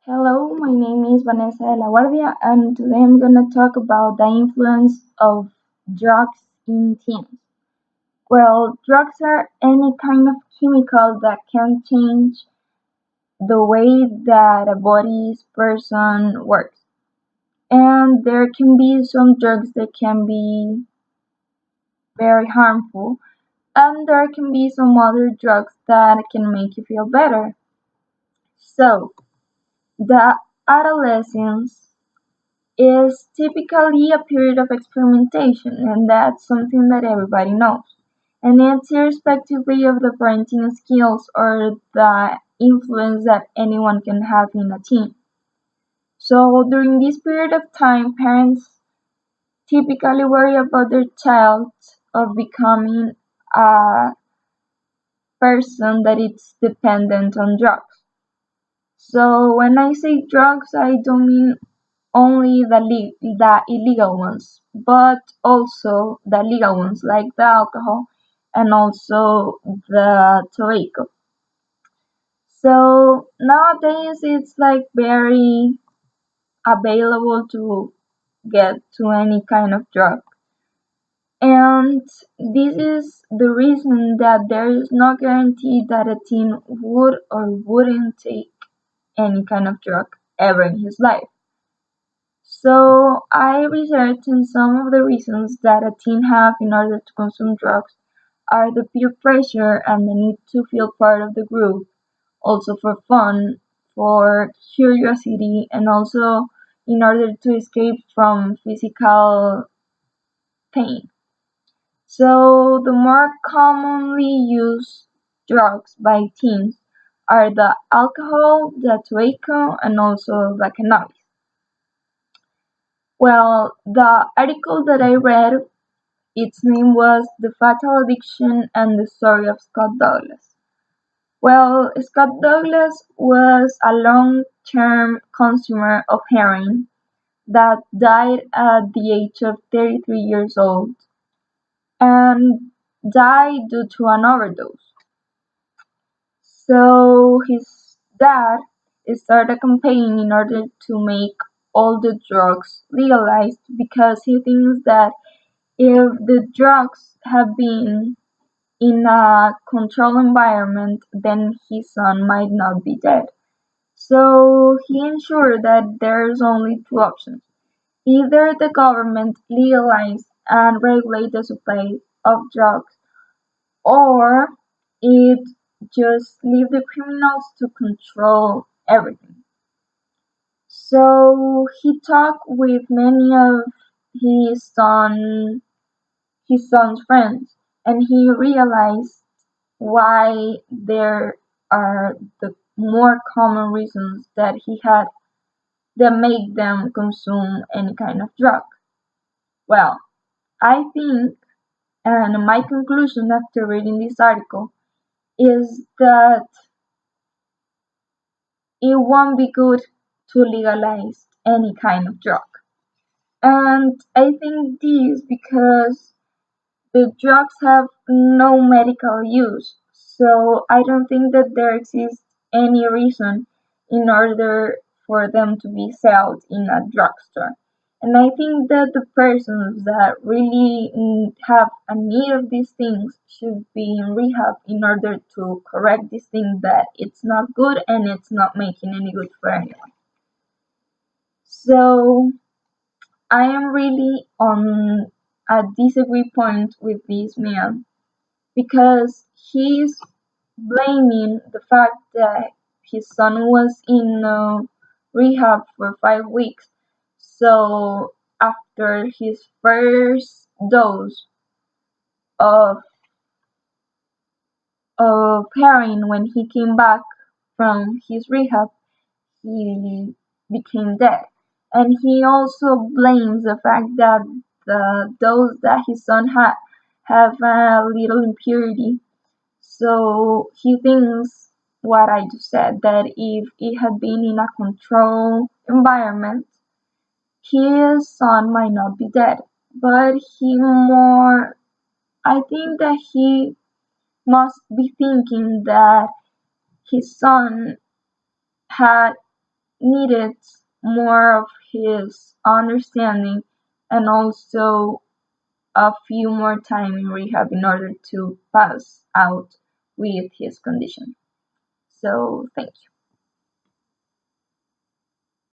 Hello, my name is Vanessa de la Guardia, and today I'm gonna talk about the influence of drugs in teens. Well, drugs are any kind of chemical that can change the way that a body's person works. And there can be some drugs that can be very harmful, and there can be some other drugs that can make you feel better. So, the adolescence is typically a period of experimentation, and that's something that everybody knows. And it's irrespectively of the parenting skills or the influence that anyone can have in a teen. So during this period of time, parents typically worry about their child of becoming a person that is dependent on drugs. So when I say drugs, I don't mean only the illegal ones, but also the legal ones like the alcohol and also the tobacco. So nowadays it's like very available to get to any kind of drug. And this is the reason that there is no guarantee that a teen would or wouldn't take any kind of drug ever in his life. So I researched and some of the reasons that a teen have in order to consume drugs are the peer pressure and the need to feel part of the group, also for fun, for curiosity, and also in order to escape from physical pain. So the more commonly used drugs by teens are the alcohol, the tobacco, and also the cannabis. Well, the article that I read, its name was The Fatal Addiction and the Story of Scott Douglas. Well, Scott Douglas was a long-term consumer of heroin that died at the age of 33 years old and died due to an overdose. So his dad started a campaign in order to make all the drugs legalized because he thinks that if the drugs have been in a controlled environment, then his son might not be dead. So he ensured that there's only two options. Either the government legalize and regulate the supply of drugs, or it just leave the criminals to control everything. So he talked with many of his son's friends, and he realized why there are the more common reasons that he had that make them consume any kind of drug. Well, I think, and my conclusion after reading this article is that it won't be good to legalize any kind of drug. And I think this because the drugs have no medical use, so I don't think that there exists any reason in order for them to be sold in a drugstore. And I think that the persons that really have a need of these things should be in rehab in order to correct this thing that it's not good and it's not making any good for anyone. So I am really on a disagree point with this man because he's blaming the fact that his son was in rehab for 5 weeks. So after his first dose of heroin, when he came back from his rehab, he became dead. And he also blames the fact that the dose that his son had have a little impurity. So he thinks what I just said, that if it had been in a controlled environment, his son might not be dead. But I think that he must be thinking that his son had needed more of his understanding and also a few more time in rehab in order to pass out with his condition. So thank you.